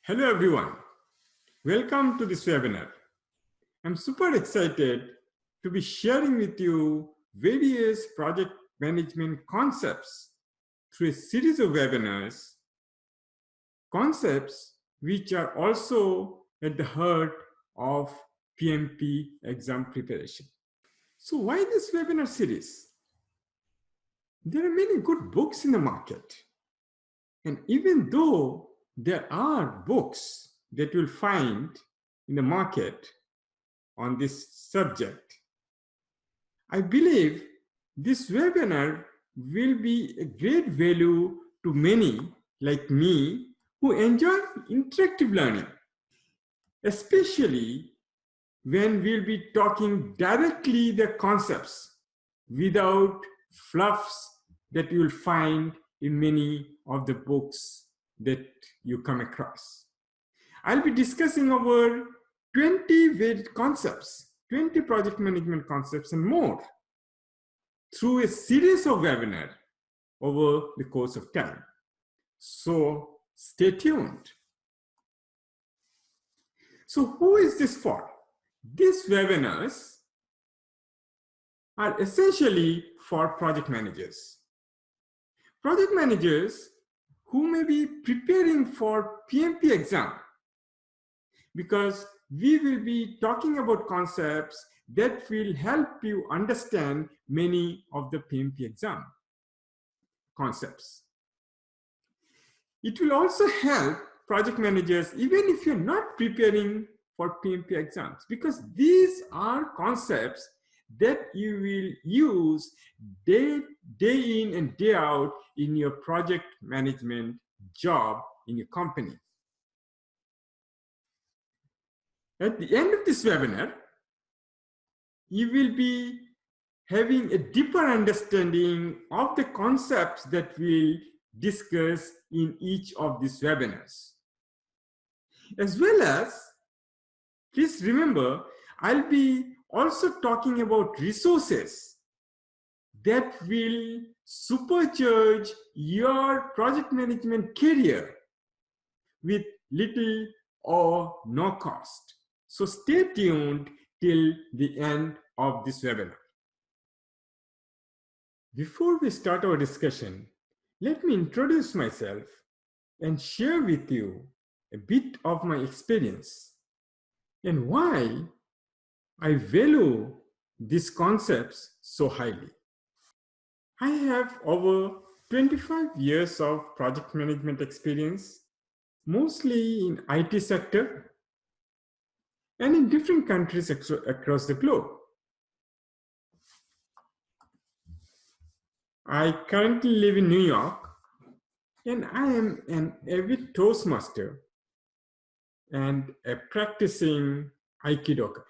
Hello everyone, welcome to this webinar. I'm super excited to be sharing with you various project management concepts through a series of webinars, concepts which are also at the heart of PMP exam preparation. So why this webinar series? There are many good books in the market. And even though there are books that you'll find in the market on this subject, I believe this webinar will be a great value to many like me who enjoy interactive learning, especially when we'll be talking directly the concepts without fluffs that you'll find in many of the books that you come across. I'll be discussing over 20 varied concepts, 20 project management concepts and more through a series of webinars over the course of time. So stay tuned. So who is this for? These webinars are essentially for project managers. Project managers who may be preparing for PMP exam, because we will be talking about concepts that will help you understand many of the PMP exam concepts. It will also help project managers even if you're not preparing for PMP exams, because these are concepts that you will use day in and day out in your project management job in your company. At the end of this webinar, you will be having a deeper understanding of the concepts that we'll discuss in each of these webinars. As well as, please remember, I'll be also talking about resources that will supercharge your project management career with little or no cost. So stay tuned till the end of this webinar. Before we start our discussion, let me introduce myself and share with you a bit of my experience and why I value these concepts so highly. I have over 25 years of project management experience, mostly in IT sector and in different countries across the globe. I currently live in New York, and I am an avid Toastmaster and a practicing Aikidoka.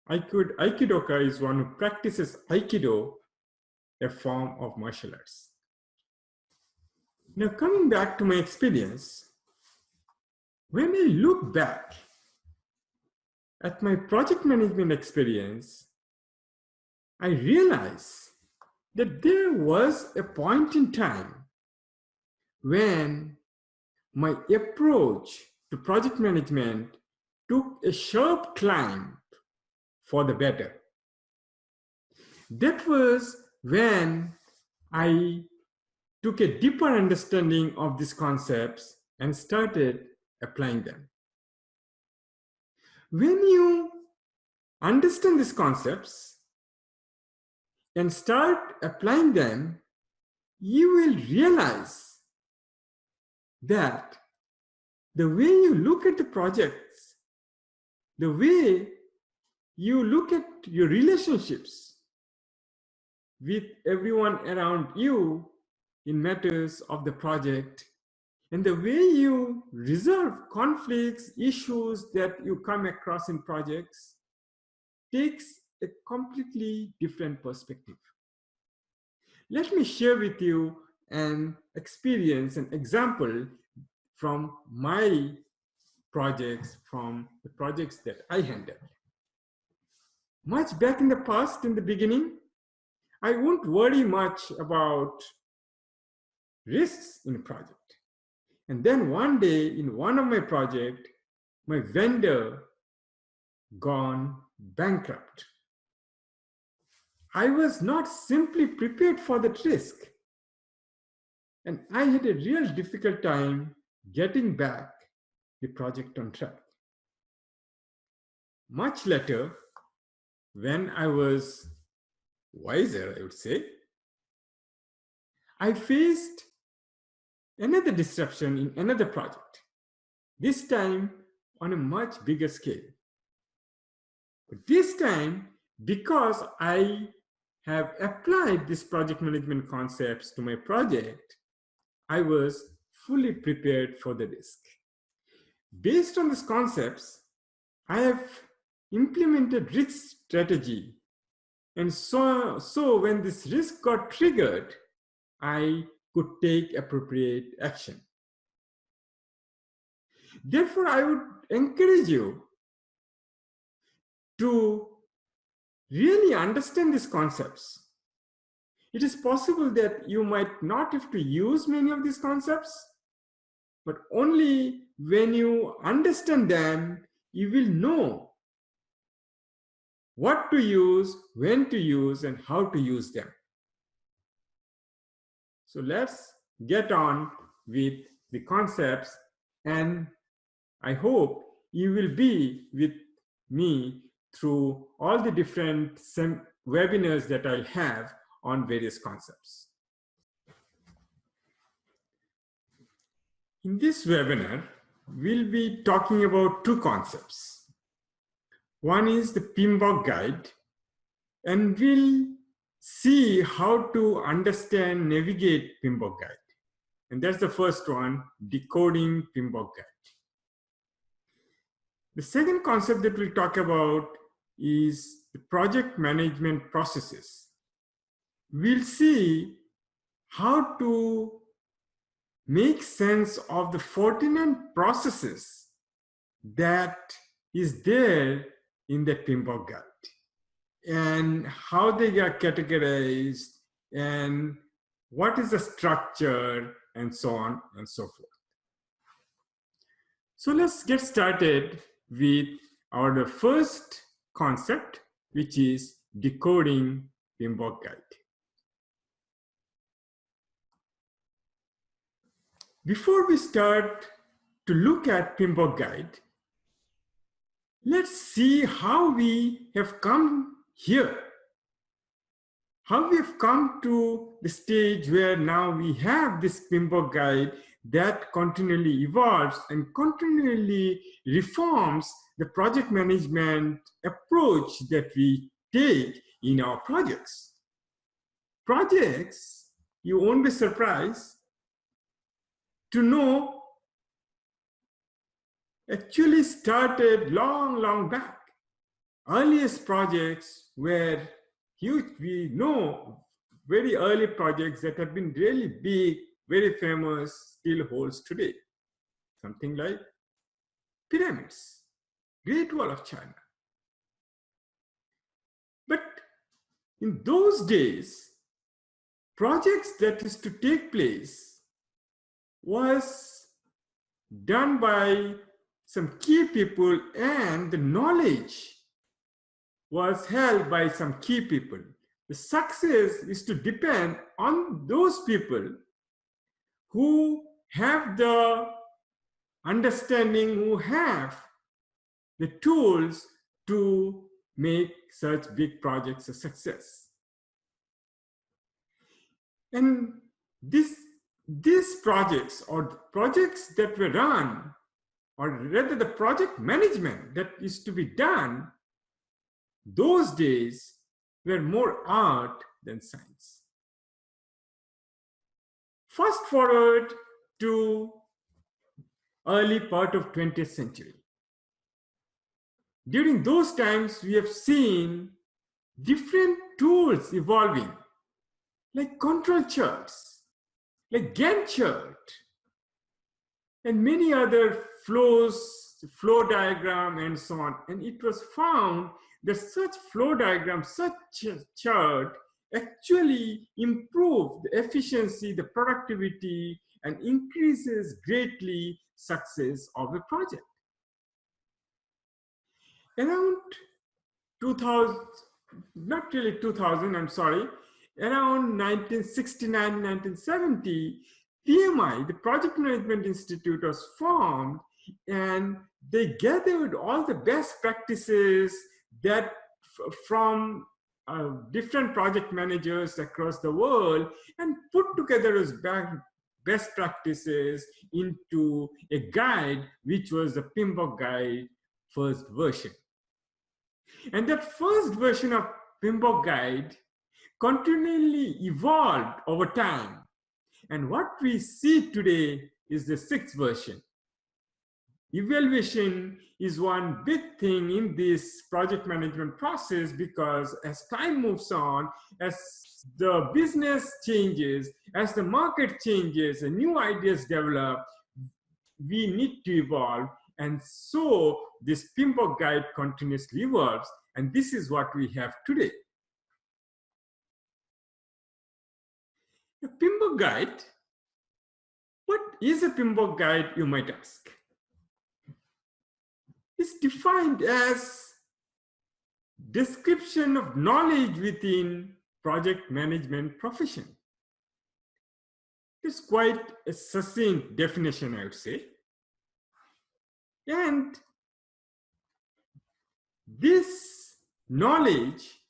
Aikidoka is one who practices Aikido, a form of martial arts. Now, coming back to my experience, when I look back at my project management experience, I realize that there was a point in time when my approach to project management took a sharp climb for the better. That was when I took a deeper understanding of these concepts and started applying them. When you understand these concepts and start applying them, you will realize that the way you look at the projects, the way you look at your relationships with everyone around you in matters of the project, and the way you resolve conflicts, issues that you come across in projects takes a completely different perspective. Let me share with you an experience, an example from my projects, from the projects that I handled. Much back in the past, in the beginning, I won't worry much about risks in a project. And then one day in one of my projects, my vendor gone bankrupt. I was not simply prepared for that risk. And I had a real difficult time getting back the project on track. Much later, when I was wiser, I would say, I faced another disruption in another project, this time on a much bigger scale. But this time, because I have applied these project management concepts to my project, I was fully prepared for the risk. Based on these concepts, I have implemented risk strategy. And so when this risk got triggered, I could take appropriate action. Therefore, I would encourage you to really understand these concepts. It is possible that you might not have to use many of these concepts, but only when you understand them, you will know what to use, when to use, and how to use them. So let's get on with the concepts, and I hope you will be with me through all the different webinars that I'll have on various concepts. In this webinar, we'll be talking about two concepts. One is the PMBOK guide, and we'll see how to understand, navigate PMBOK guide. And that's the first one, decoding PMBOK guide. The second concept that we'll talk about is the project management processes. We'll see how to make sense of the 49 processes that is there in the PMBOK guide, and how they are categorized, and what is the structure, and so on and so forth. So let's get started with our first concept, which is decoding PMBOK guide. Before we start to look at PMBOK guide, let's see how we have come here. How we have come to the stage where now we have this PMBOK guide that continually evolves and continually reforms the project management approach that we take in our projects. Projects, you won't be surprised to know, actually started long back. Earliest projects were huge. We know very early projects that have been really big, very famous, still holds today. Something like pyramids, Great Wall of China. But in those days, projects that is to take place was done by some key people, and the knowledge was held by some key people. The success is to depend on those people who have the understanding, who have the tools to make such big projects a success. And these projects, or projects that were run, or rather the project management that is to be done, those days were more art than science. Fast forward to early part of 20th century. During those times, we have seen different tools evolving, like control charts, like Gantt chart, and many other flows, flow diagram, and so on. And it was found that such flow diagram, such a chart actually improve the efficiency, the productivity, and increases greatly success of a project. Around 2000, not really 2000, I'm sorry, around 1969, 1970, PMI, the Project Management Institute, was formed, and they gathered all the best practices that from different project managers across the world and put together as best practices into a guide, which was the PMBOK guide first version. And that first version of PMBOK guide continually evolved over time. And what we see today is the sixth version. Evaluation is one big thing in this project management process, because as time moves on, as the business changes, as the market changes and new ideas develop, we need to evolve. And so this PMBOK guide continuously evolves, and this is what we have today. A PMBOK guide. What is a PMBOK guide, you might ask? It's defined as description of knowledge within project management profession. It's quite a succinct definition, I would say. And this knowledge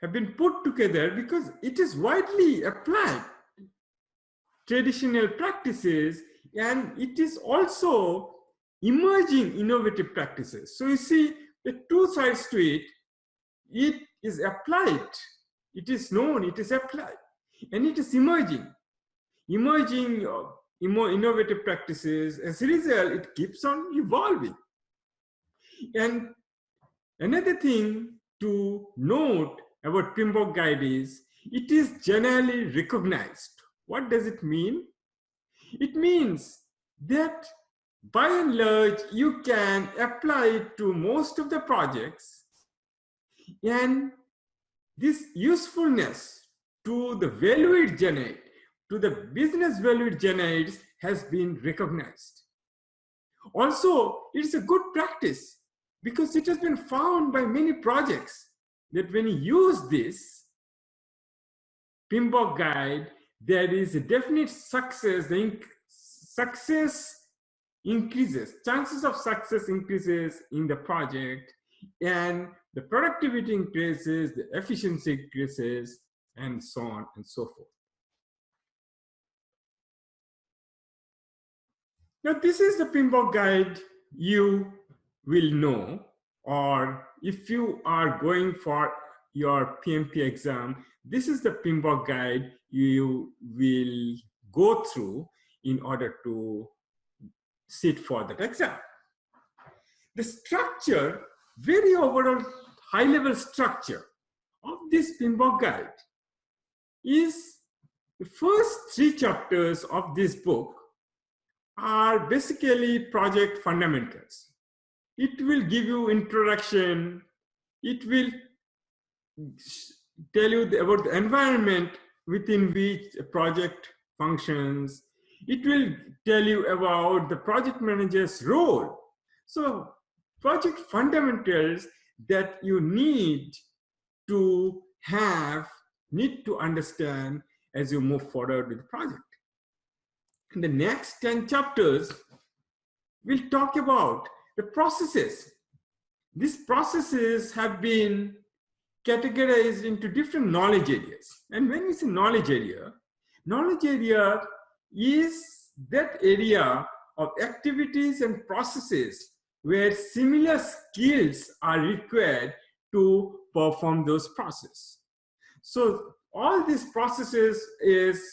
have been put together because it is widely applied traditional practices, and it is also emerging innovative practices. So you see the two sides to it. It is applied, it is known, it is applied, and it is emerging innovative practices. As a result, it keeps on evolving. And another thing to note about PMBOK guide is it is generally recognized. What does it mean? It means that by and large, you can apply it to most of the projects, and this usefulness to the value it generates, to the business value it generates, has been recognized. Also, it's a good practice because it has been found by many projects that when you use this PMBOK guide, there is a definite success. The success increases, chances of success increases in the project, and the productivity increases, the efficiency increases, and so on and so forth. Now, this is the PMBOK guide you will know, or if you are going for your PMP exam, this is the PMBOK guide you will go through in order to sit for that exam. The structure, very overall high-level structure of this PMBOK guide is the first 3 chapters of this book are basically project fundamentals. It will give you introduction. It will tell you about the environment within which a project functions. It will tell you about the project manager's role. So project fundamentals that you need to have, need to understand as you move forward with the project. In the next 10 chapters, we'll talk about the processes. These processes have been categorized into different knowledge areas. And when we say knowledge area is that area of activities and processes where similar skills are required to perform those processes. So all these processes is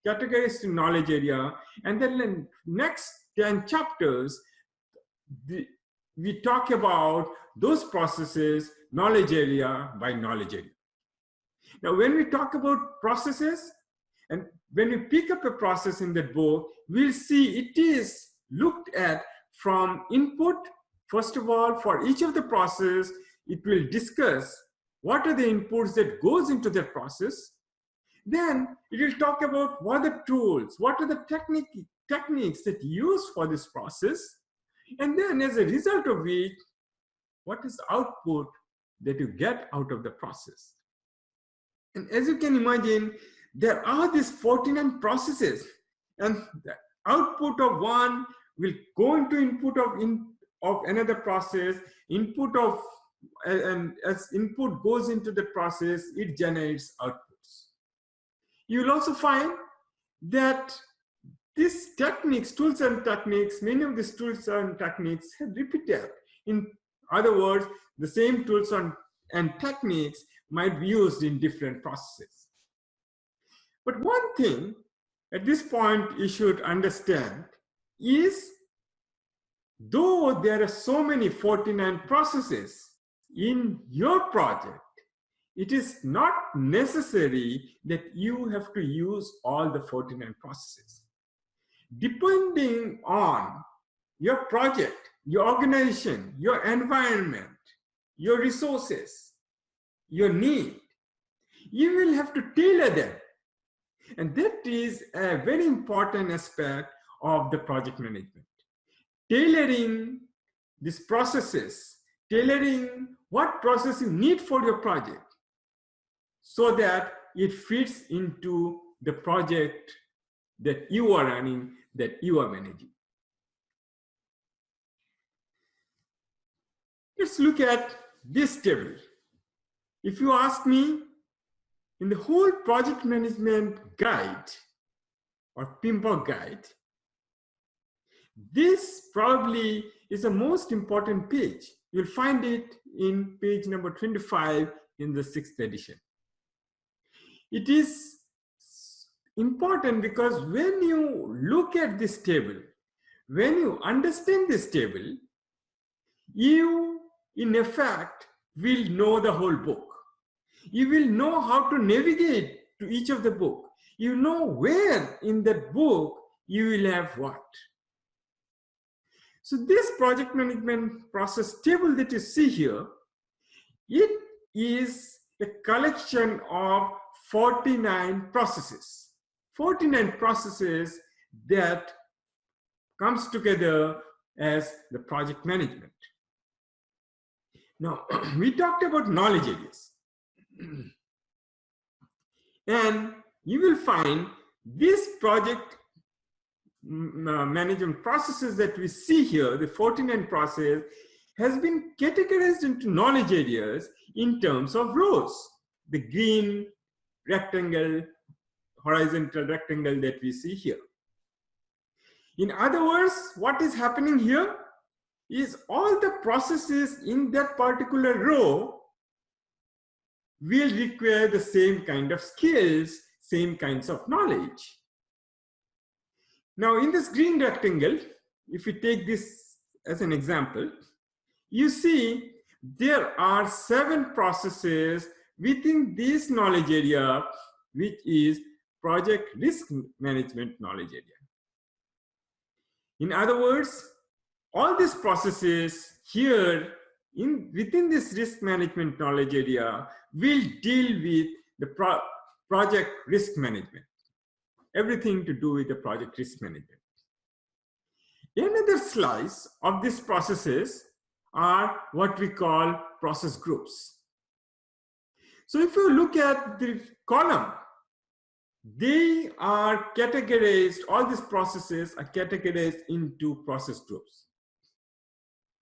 categorized in knowledge area, and then the next 10 chapters, we talk about those processes knowledge area by knowledge area. Now, when we talk about processes, and when we pick up a process in that book, we'll see it is looked at from input. First of all, for each of the process, it will discuss what are the inputs that goes into their process. Then it will talk about what are the tools, what are the techniques that you use for this process. And then as a result of which, what is the output that you get out of the process. And as you can imagine, there are these 49 processes, and the output of one will go into input of another process, and as input goes into the process, it generates outputs. You will also find that these techniques, tools and techniques, many of these tools and techniques have repeated. In other words, the same tools and techniques might be used in different processes. But one thing at this point you should understand is, though there are so many 49 processes in your project, it is not necessary that you have to use all the 49 processes. Depending on your project, your organization, your environment, your resources, your need, you will have to tailor them. And that is a very important aspect of the project management. Tailoring these processes, tailoring what process you need for your project so that it fits into the project that you are running, that you are managing. Let's look at this table. If you ask me, in the whole project management guide or PMBOK guide, this probably is the most important page. You'll find it in page number 25 in the 6th edition. It is important because when you look at this table, when you understand this table, you in effect will know the whole book. You will know how to navigate to each of the book. You know where in that book you will have what. So this project management process table that you see here, it is a collection of 49 processes. 49 processes that comes together as the project management. Now, we talked about knowledge areas. And you will find this project management processes that we see here, the 49 process, has been categorized into knowledge areas in terms of rows. The green rectangle, horizontal rectangle that we see here. In other words, what is happening here is all the processes in that particular row will require the same kind of skills, same kinds of knowledge. Now, in this green rectangle, if we take this as an example, you see there are 7 processes within this knowledge area, which is project risk management knowledge area. In other words, all these processes here within this risk management knowledge area will deal with the project risk management. Everything to do with the project risk management. Another slice of these processes are what we call process groups. So if you look at the column, they are categorized, all these processes are categorized into process groups.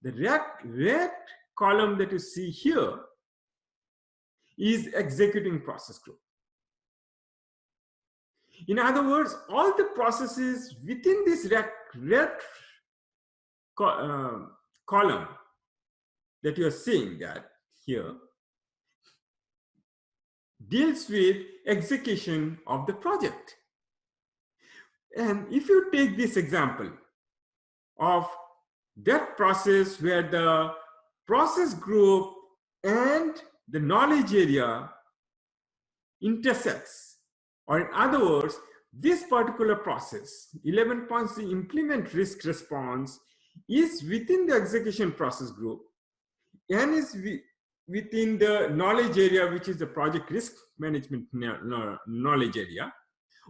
The red column that you see here is executing process group. In other words, all the processes within this red column that you are seeing that here deals with execution of the project. And if you take this example of that process where the process group and the knowledge area intersects, or in other words, this particular process, 11.3 implement risk response, is within the execution process group and is within the knowledge area, which is the project risk management knowledge area.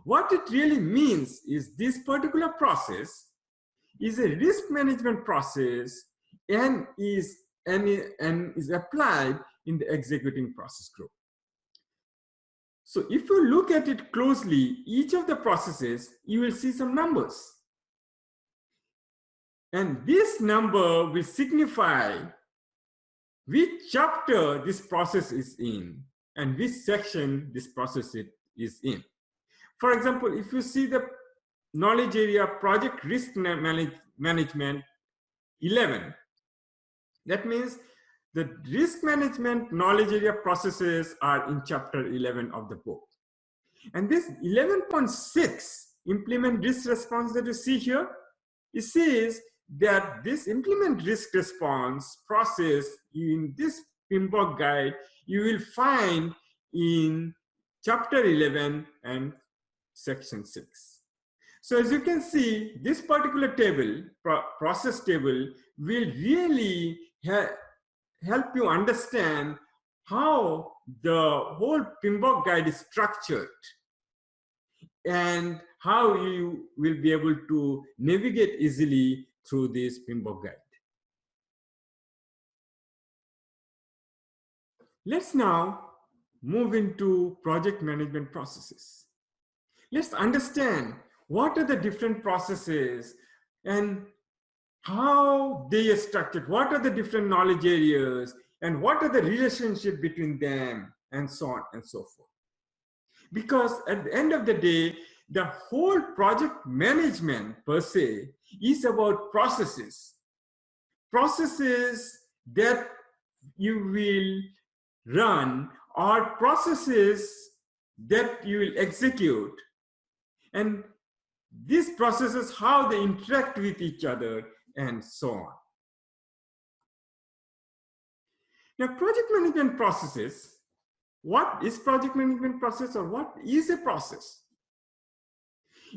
What it really means is this particular process is a risk management process and is applied in the executing process group. So if you look at it closely, each of the processes, you will see some numbers. And this number will signify which chapter this process is in and which section this process is in. For example, if you see the knowledge area project risk management 11, that means the risk management knowledge area processes are in chapter 11 of the book. And this 11.6 implement risk response that you see here, it says that this implement risk response process in this PMBOK guide, you will find in chapter 11 and section 6. So as you can see, this particular table, process table, will really help you understand how the whole PMBOK guide is structured and how you will be able to navigate easily through this PMBOK guide. Let's now move into project management processes. Let's understand what are the different processes and how they are structured, what are the different knowledge areas, and what are the relationship between them, and so on and so forth. Because at the end of the day, the whole project management per se is about processes. Processes that you will run or processes that you will execute. And these processes, how they interact with each other, and so on. Now, project management processes, what is project management process or what is a process?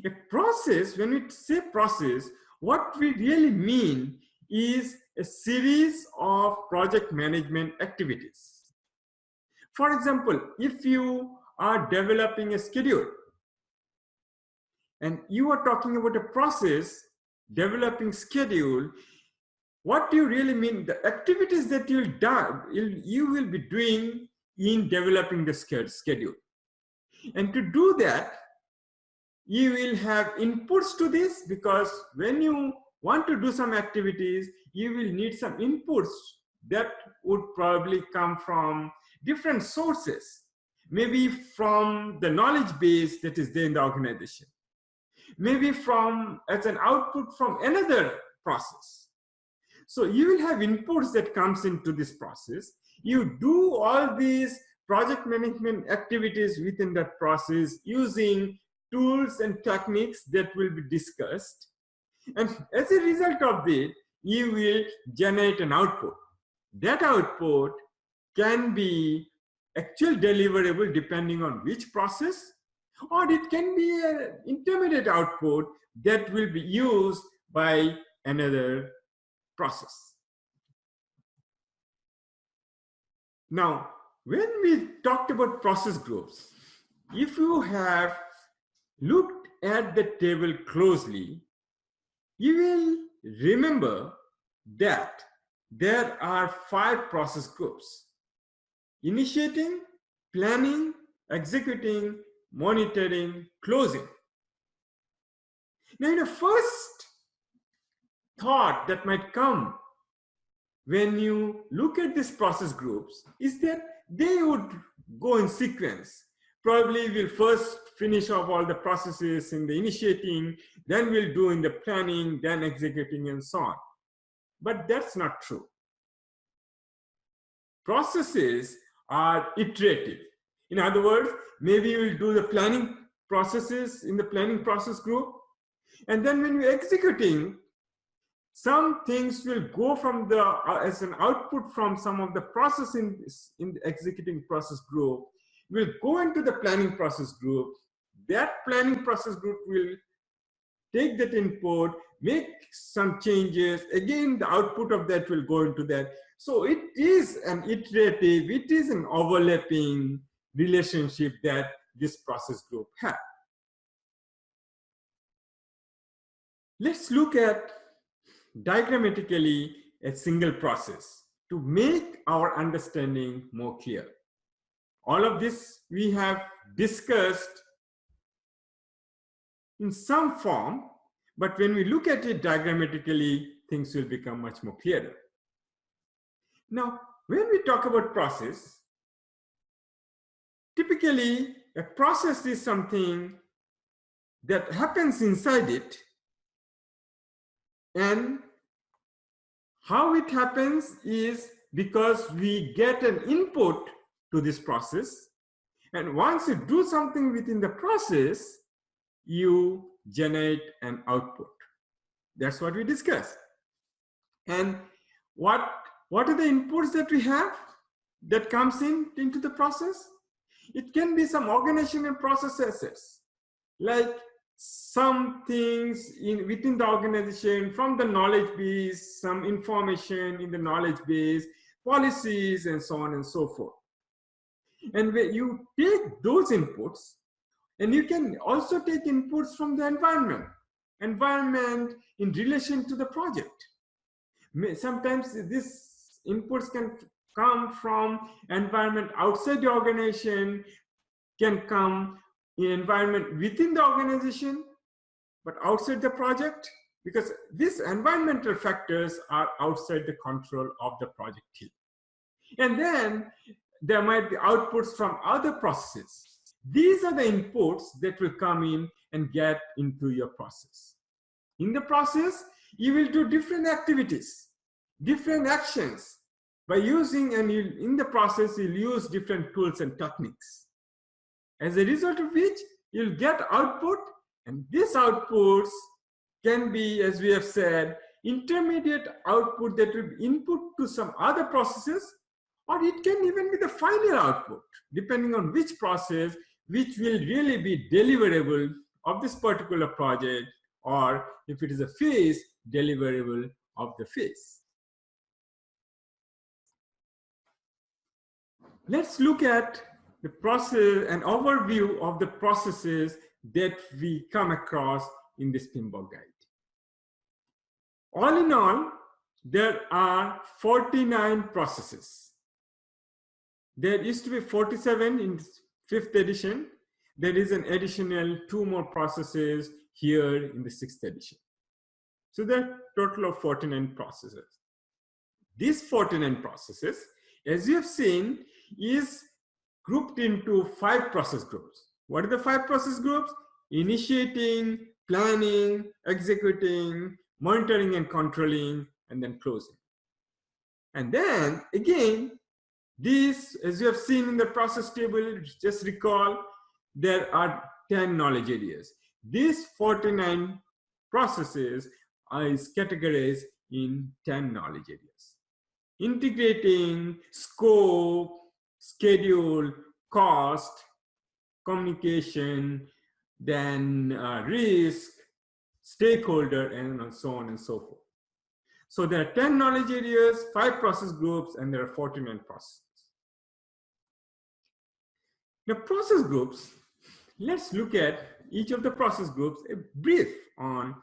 A process, when we say process, what we really mean is a series of project management activities. For example, if you are developing a schedule and you are talking about a process, developing schedule, what do you really mean? The activities that you will be doing in developing the schedule. And to do that, you will have inputs to this, because when you want to do some activities, you will need some inputs that would probably come from different sources, maybe from the knowledge base that is there in the organization, maybe from as an output from another process. So you will have inputs that comes into this process. You do all these project management activities within that process using tools and techniques that will be discussed. And as a result of it, you will generate an output. That output can be actual deliverable depending on which process, or it can be an intermediate output that will be used by another process. Now, when we talked about process groups, if you have looked at the table closely, you will remember that there are 5 process groups: initiating, planning, executing, monitoring, closing. Now, the first thought that might come when you look at these process groups is that they would go in sequence. Probably we'll first finish off all the processes in the initiating, then we'll do in the planning, then executing, and so on. But that's not true. Processes are iterative. In other words, maybe we'll do the planning processes in the planning process group, and then when we're executing, some things will go from the as an output from some of the process in the executing process group will go into the planning process group. That planning process group will take that input, make some changes, again the output of that will go into that. So it is an iterative, it is an overlapping relationship that this process group has. Let's look at diagrammatically a single process to make our understanding more clear. All of this we have discussed in some form, but when we look at it diagrammatically, things will become much more clearer. Now, when we talk about process, typically a process is something that happens inside it, and how it happens is because we get an input to this process, and once you do something within the process, you generate an output. That's what we discussed. And what are the inputs that we have that comes into the process? It can be some organizational processes, like some things within the organization, from the knowledge base, some information in the knowledge base, policies, and so on and so forth. And when you take those inputs, and you can also take inputs from the environment in relation to the project. Sometimes these inputs can come from environment outside the organization, can come in environment within the organization, but outside the project, because these environmental factors are outside the control of the project team. And then there might be outputs from other processes. These are the inputs that will come in and get into your process. In the process, you will do different activities, different actions. By using, and in the process, you'll use different tools and techniques. As a result of which, you'll get output, and these outputs can be, as we have said, intermediate output that will be input to some other processes, or it can even be the final output, depending on which process, which will really be deliverable of this particular project, or if it is a phase, deliverable of the phase. Let's look at the process, an overview of the processes that we come across in this PMBOK guide. All in all, there are 49 processes. There used to be 47 in 5th edition. There is an additional 2 more processes here in the 6th edition. So there are a total of 49 processes. These 49 processes, as you have seen, is grouped into 5 process groups. What are the 5 process groups? Initiating, planning, executing, monitoring and controlling, and then closing. And then again, these, as you have seen in the process table, just recall, there are 10 knowledge areas. These 49 processes are categorized in 10 knowledge areas. Integrating, scope, schedule, cost, communication, then risk, stakeholder, and so on and so forth. So there are 10 knowledge areas, 5 process groups, and there are 49 processes. Now, process groups, let's look at each of the process groups, a brief on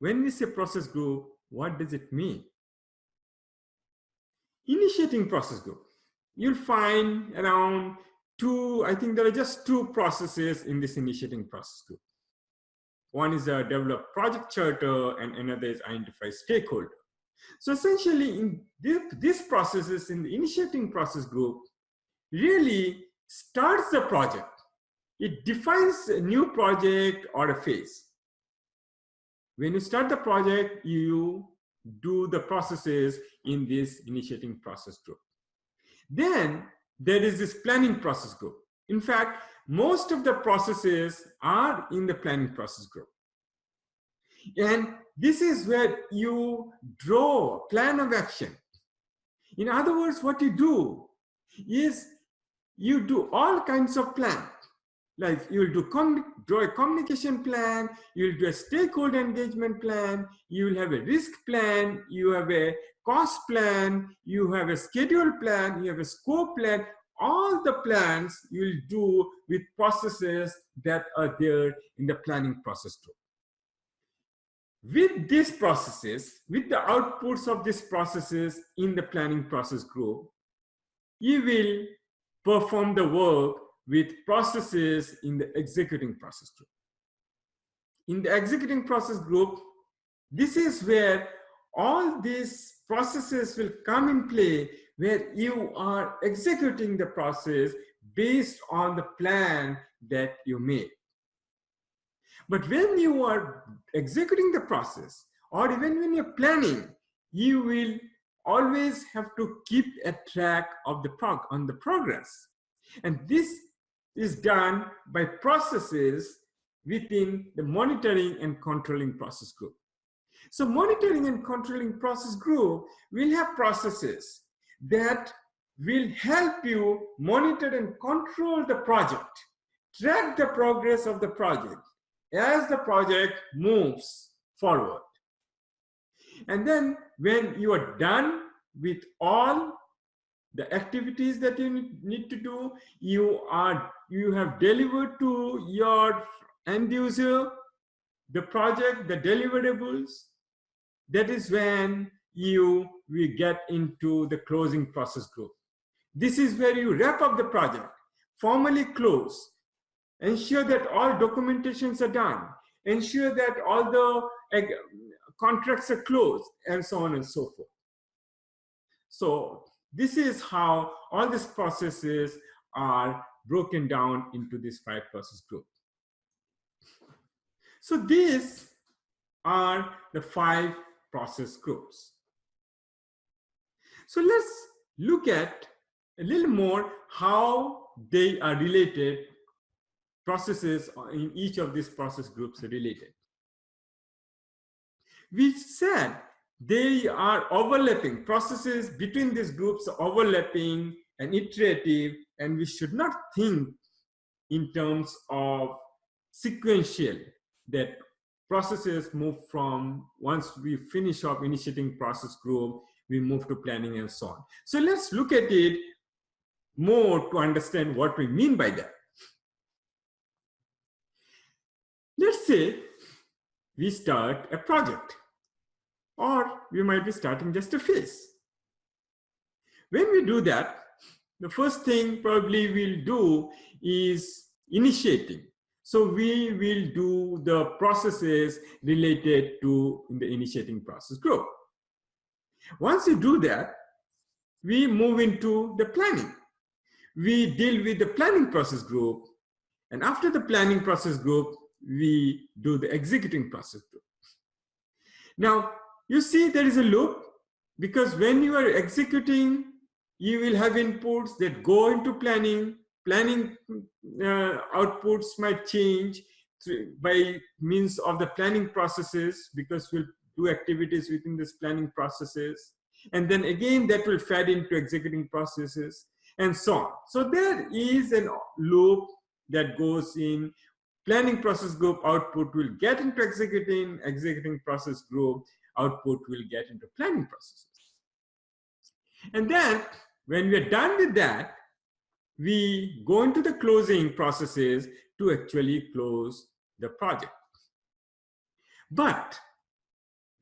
when we say process group, what does it mean? Initiating process group, you'll find around 2, I think there are just 2 processes in this initiating process group. One is a develop project charter, and another is identify stakeholder. So essentially, in these processes in the initiating process group really starts the project. It defines a new project or a phase. When you start the project, you do the processes in this initiating process group. Then there is this planning process group. In fact, most of the processes are in the planning process group. And this is where you draw a plan of action. In other words, what you do is you do all kinds of plans. Like you'll draw a communication plan, you'll do a stakeholder engagement plan, you will have a risk plan, you have a cost plan, you have a schedule plan, you have a scope plan. All the plans you'll do with processes that are there in the planning process group. With these processes, with the outputs of these processes in the planning process group, you will perform the work with processes in the executing process group. In the executing process group, this is where all these processes will come in play, where you are executing the process based on the plan that you made. But when you are executing the process, or even when you're planning, you will always have to keep a track of the progress. And this is done by processes within the monitoring and controlling process group. So monitoring and controlling process group will have processes that will help you monitor and control the project, track the progress of the project as the project moves forward. And then when you are done with all the activities that you need to do, you have delivered to your end user the project, the deliverables. That is when you will get into the closing process group. This is where you wrap up the project, formally close, ensure that all documentations are done, ensure that all the contracts are closed, and so on and so forth. So this is how all these processes are broken down into this 5 process group. So these are the 5 process groups. So let's look at a little more how they are related. Processes in each of these process groups are related. We said they are overlapping. Processes between these groups are overlapping and iterative, and we should not think in terms of sequential, that processes move from, once we finish off initiating process group, we move to planning and so on. So let's look at it more to understand what we mean by that. Let's say we start a project, or we might be starting just a phase. When we do that, the first thing probably we'll do is initiating. So we will do the processes related to the initiating process group. Once you do that, we move into the planning. We deal with the planning process group, and after the planning process group, we do the executing process group. Now, you see there is a loop, because when you are executing, you will have inputs that go into planning. Planning outputs might change by means of the planning processes, because we'll do activities within this planning processes. And then again, that will fed into executing processes and so on. So there is a loop that goes in. Planning process group output will get into executing process group output will get into planning processes. And then when we're done with that, we go into the closing processes to actually close the project. But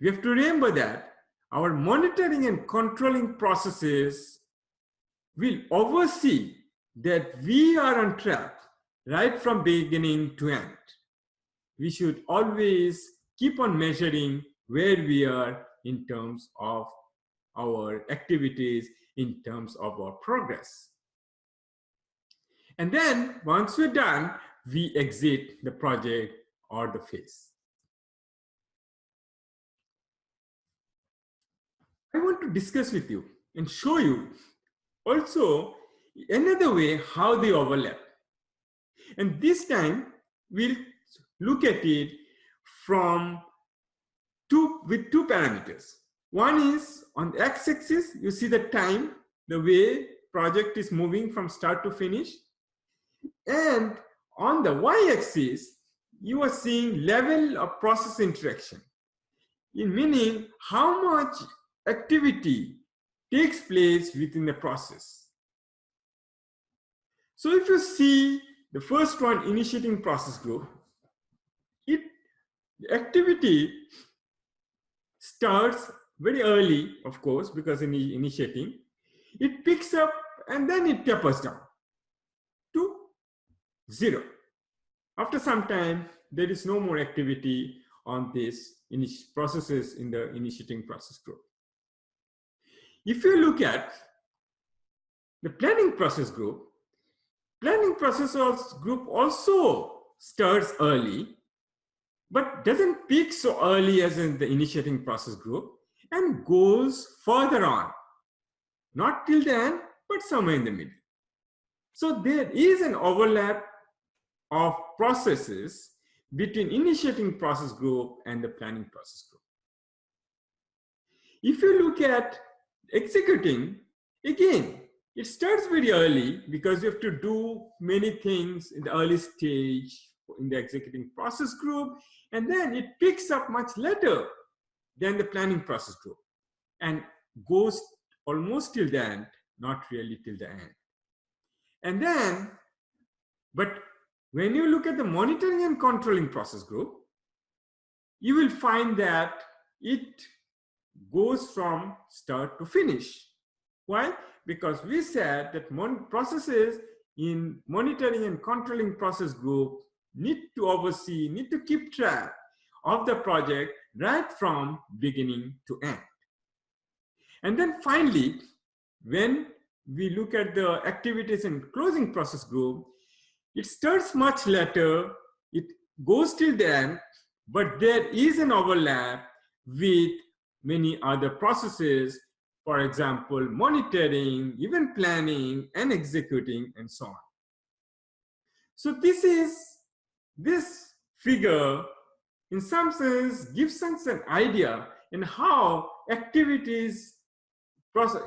we have to remember that our monitoring and controlling processes will oversee that we are on track right from beginning to end. We should always keep on measuring where we are in terms of our activities, in terms of our progress. And then once we're done, we exit the project or the phase. I want to discuss with you and show you also another way how they overlap. And this time we'll look at it with two parameters. One is on the x-axis, you see the time, the way project is moving from start to finish. And on the y-axis, you are seeing level of process interaction, in meaning how much activity takes place within the process. So if you see the first one, initiating process group, the activity starts very early, of course, because in initiating, it picks up and then it tapers down to 0. After some time, there is no more activity on these processes in the initiating process group. If you look at the planning process group also starts early, but doesn't peak so early as in the initiating process group and goes further on. Not till the end, but somewhere in the middle. So there is an overlap of processes between initiating process group and the planning process group. If you look at executing, again, it starts very early because you have to do many things in the early stage in the executing process group, and then it picks up much later than the planning process group and goes almost till the end, not really till the end. And then, but when you look at the monitoring and controlling process group, you will find that it goes from start to finish. Why? Because we said that processes in monitoring and controlling process group need to oversee, need to keep track of the project right from beginning to end. And then finally, when we look at the activities in closing process group, it starts much later, it goes till the end, but there is an overlap with many other processes, for example, monitoring, even planning and executing and so on. So this figure in some sense gives us an idea in how activities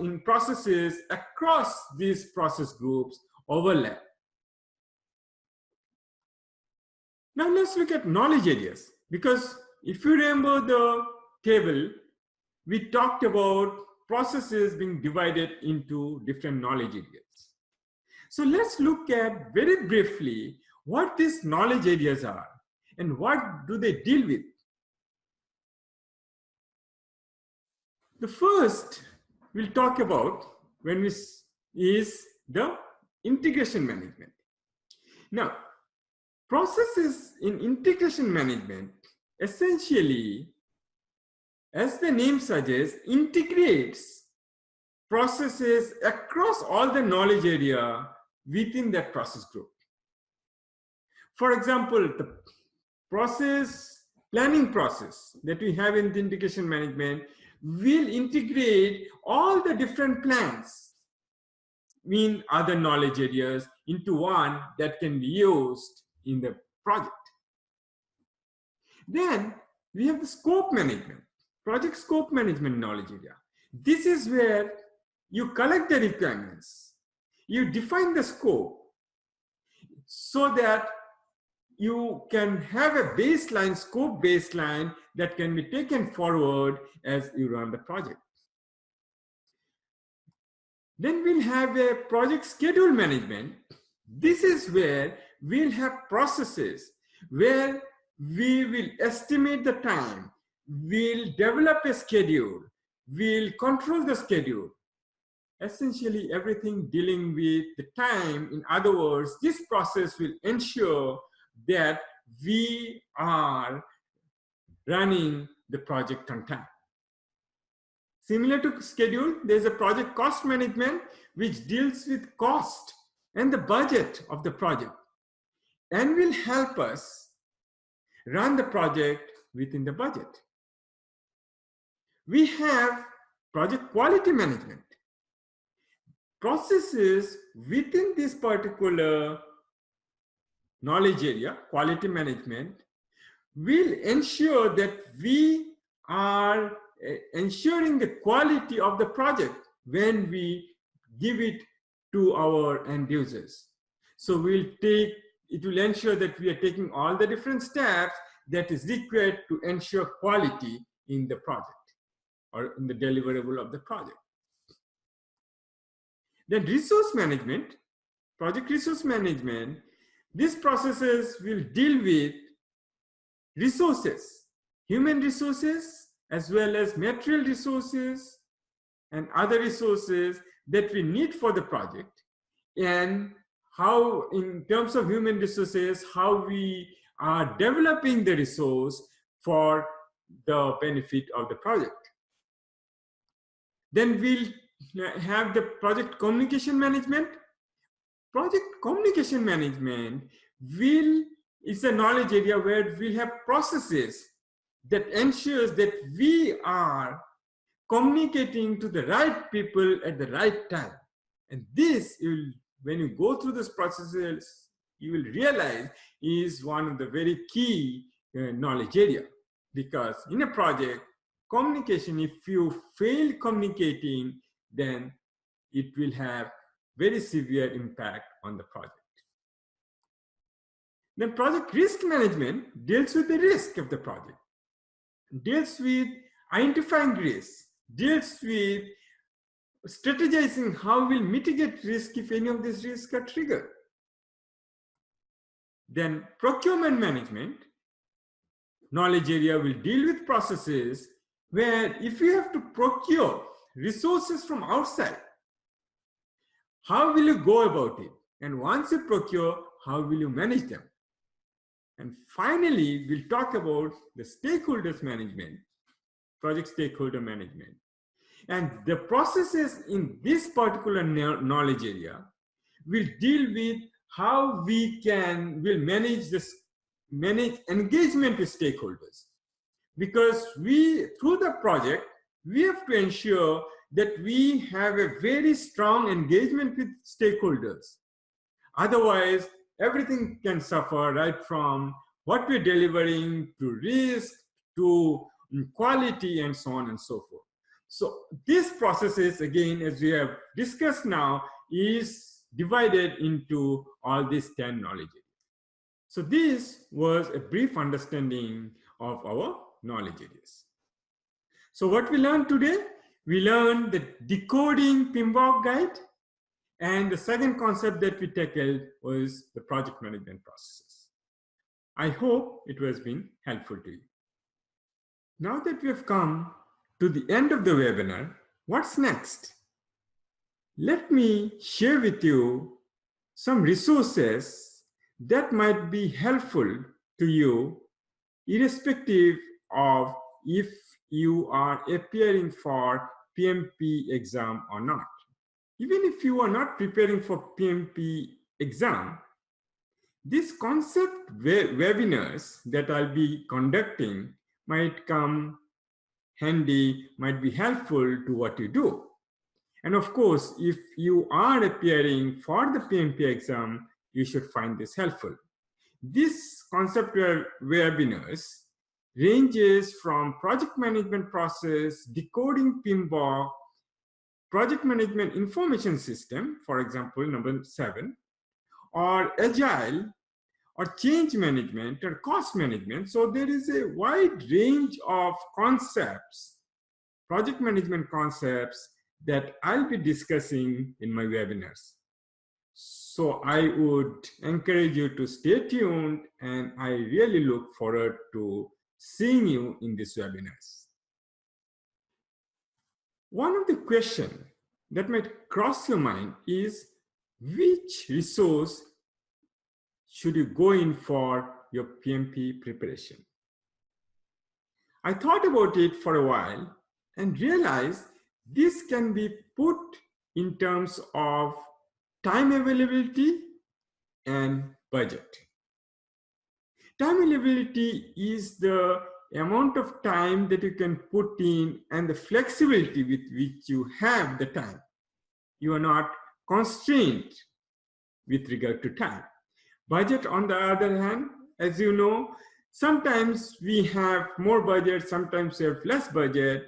in processes across these process groups overlap. Now let's look at knowledge areas, because if you remember the table, we talked about processes being divided into different knowledge areas. So let's look at very briefly what these knowledge areas are and what do they deal with. The first we'll talk about is the integration management. Now, processes in integration management essentially, as the name suggests, integrates processes across all the knowledge area within that process group. For example, the planning process that we have in the integration management will integrate all the different plans in other knowledge areas into one that can be used in the project. Then we have the scope management, project scope management knowledge area. This is where you collect the requirements, you define the scope so that you can have a baseline, scope baseline that can be taken forward as you run the project. Then we'll have a project schedule management. This is where we'll have processes where we will estimate the time, we'll develop a schedule, we'll control the schedule. Essentially everything dealing with the time. In other words, this process will ensure that we are running the project on time. Similar to schedule, there's a project cost management which deals with cost and the budget of the project and will help us run the project within the budget. We have project quality management. Processes within this particular knowledge area, quality management, will ensure that we are ensuring the quality of the project when we give it to our end users. So we'll take it will ensure that we are taking all the different steps that is required to ensure quality in the project or in the deliverable of the project. Then resource management, project resource management, these processes will deal with resources, human resources, as well as material resources and other resources that we need for the project, and how, in terms of human resources, how we are developing the resource for the benefit of the project. Then we'll have the project communication management. Project communication management is a knowledge area where we'll have processes that ensures that we are communicating to the right people at the right time. And this, when you go through these processes, you will realize is one of the very key knowledge area. Because in a project, communication, if you fail communicating, then it will have very severe impact on the project. Then project risk management deals with the risk of the project, deals with identifying risks, deals with strategizing how we'll mitigate risk if any of these risks are triggered. Then procurement management, knowledge area will deal with processes where if you have to procure resources from outside, how will you go about it? And once you procure, how will you manage them? And finally, we'll talk about the stakeholders management, project stakeholder management. And the processes in this particular knowledge area will deal with how will manage engagement with stakeholders. Because through the project, we have to ensure that we have a very strong engagement with stakeholders. Otherwise, everything can suffer, right from what we're delivering to risk, to quality, and so on and so forth. So this process is, again, as we have discussed now, is divided into all these 10 knowledge areas. So this was a brief understanding of our knowledge areas. So what we learned today? We learned the decoding PMBOK guide, and the second concept that we tackled was the project management processes. I hope it has been helpful to you. Now that we have come to the end of the webinar, what's next? Let me share with you some resources that might be helpful to you, irrespective of if you are appearing for PMP exam or not. Even if you are not preparing for PMP exam, these concept webinars that I'll be conducting might come handy, might be helpful to what you do. And of course, if you are appearing for the PMP exam, you should find this helpful. This concept webinars ranges from project management process, decoding PMBOK, project management information system, for example, number 7, or agile, or change management, or cost management. So there is a wide range of concepts, project management concepts, that I'll be discussing in my webinars. So I would encourage you to stay tuned, and I really look forward to seeing you in these webinars. One of the questions that might cross your mind is, which resource should you go in for your PMP preparation? I thought about it for a while and realized this can be put in terms of time availability and budget. Time availability is the amount of time that you can put in and the flexibility with which you have the time. You are not constrained with regard to time. Budget, on the other hand, as you know, sometimes we have more budget, sometimes we have less budget.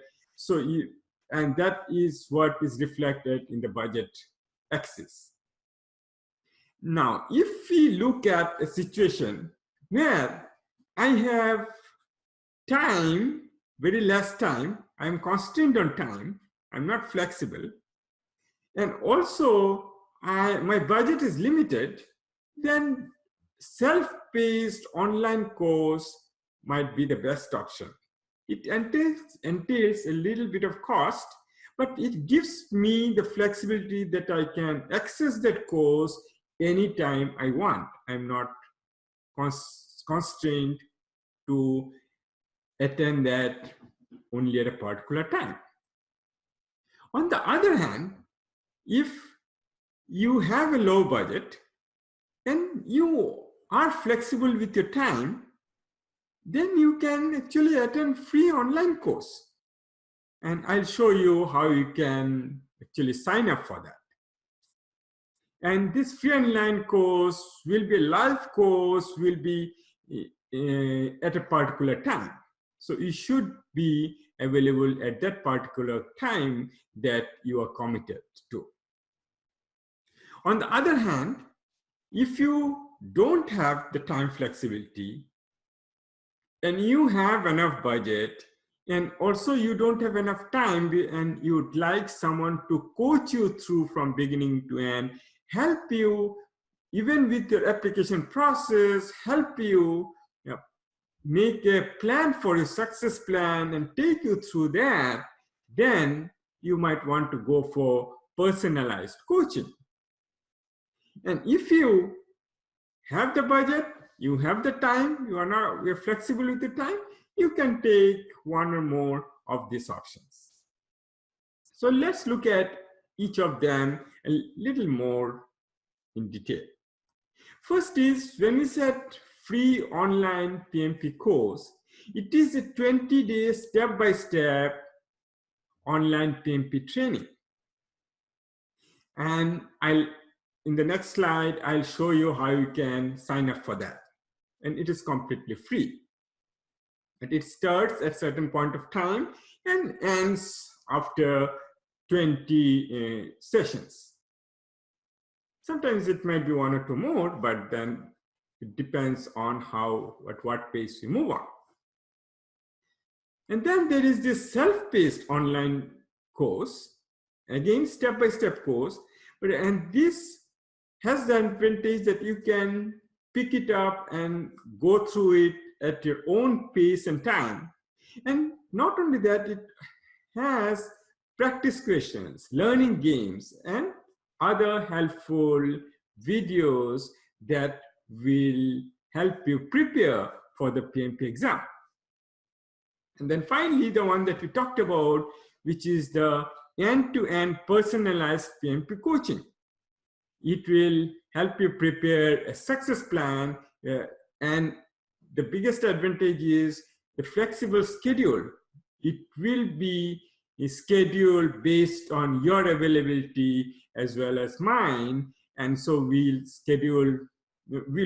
And that is what is reflected in the budget axis. Now, if we look at a situation where I have time, very less time, I'm constrained on time, I'm not flexible, and also my budget is limited, then self-paced online course might be the best option. It entails a little bit of cost, but it gives me the flexibility that I can access that course anytime I want. I'm not constrained to attend that only at a particular time. On the other hand, if you have a low budget and you are flexible with your time, then you can actually attend free online course. And I'll show you how you can actually sign up for that. And this free online course will be a live course, will be at a particular time. So it should be available at that particular time that you are committed to. On the other hand, if you don't have the time flexibility and you have enough budget and also you don't have enough time and you'd like someone to coach you through from beginning to end, help you even with your application process, help you, make a plan for your success plan and take you through that, then you might want to go for personalized coaching. And if you have the budget, you have the time, you're flexible with the time, you can take one or more of these options. So let's look at each of them a little more in detail. First is, when we said free online PMP course, it is a 20-day step-by-step online PMP training. And in the next slide, I'll show you how you can sign up for that. And it is completely free. But it starts at a certain point of time and ends after 20 sessions. Sometimes it might be one or two more, but then it depends on at what pace we move on. And then there is this self-paced online course, again step-by-step course, and this has the advantage that you can pick it up and go through it at your own pace and time. And not only that, it has practice questions, learning games, and other helpful videos that will help you prepare for the PMP exam. And then finally, the one that we talked about, which is the end-to-end personalized PMP coaching. It will help you prepare a success plan, and the biggest advantage is the flexible schedule. It will be a schedule based on your availability as well as mine, and so we'll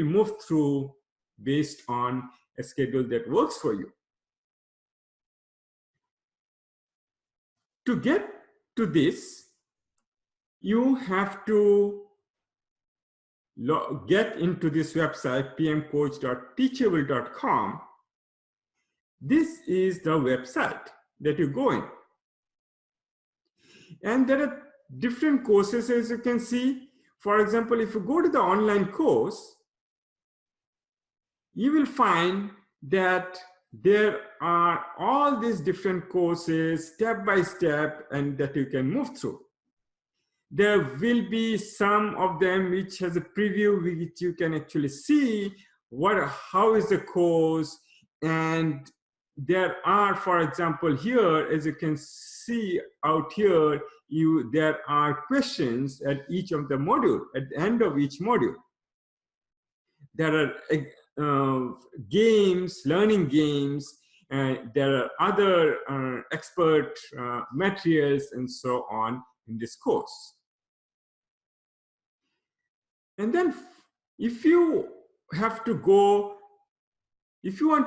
move through based on a schedule that works for you. To get to this, you have to get into this website, pmcoach.teachable.com. This is the website that you go in. And there are different courses, as you can see. For example, if you go to the online course, you will find that there are all these different courses, step by step, and that you can move through. There will be some of them which has a preview which you can actually see how is the course. And there are, for example, here, as you can see out here, there are questions at each of the module, at the end of each module. There are games, learning games, there are other expert materials and so on in this course. And then if you want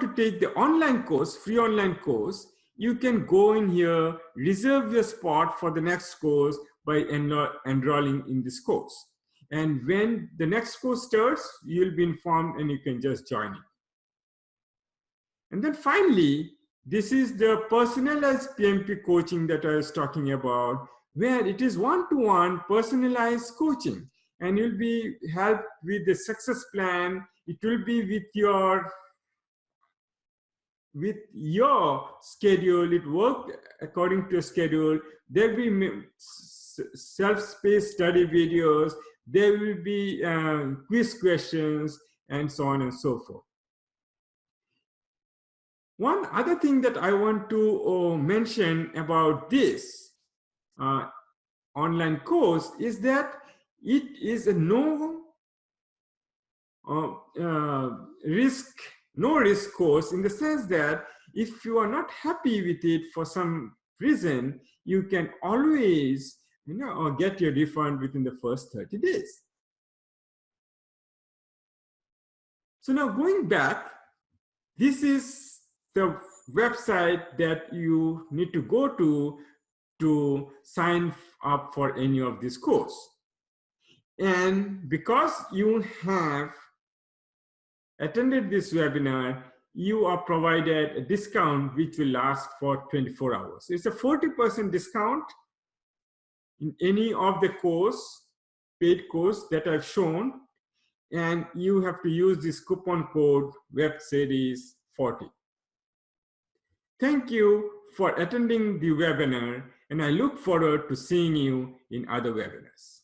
to take the online course, free online course, you can go in here, reserve your spot for the next course by enrolling in this course. And when the next course starts, you'll be informed and you can just join it. And then finally, this is the personalized PMP coaching that I was talking about, where it is one-to-one personalized coaching, and you'll be helped with the success plan. It will be with your schedule. It work according to your schedule. There'll be self-paced study videos. There will be quiz questions and so on and so forth. One other thing that I want to mention about this online course is that it is a no risk course, in the sense that if you are not happy with it for some reason, you can always get your refund within the first 30 days. So now going back, this is the website that you need to go to sign up for any of this course. And because you have attended this webinar, you are provided a discount which will last for 24 hours. It's a 40% discount in any of the paid course that I've shown, and you have to use this coupon code WebSeries40. Thank you for attending the webinar, and I look forward to seeing you in other webinars.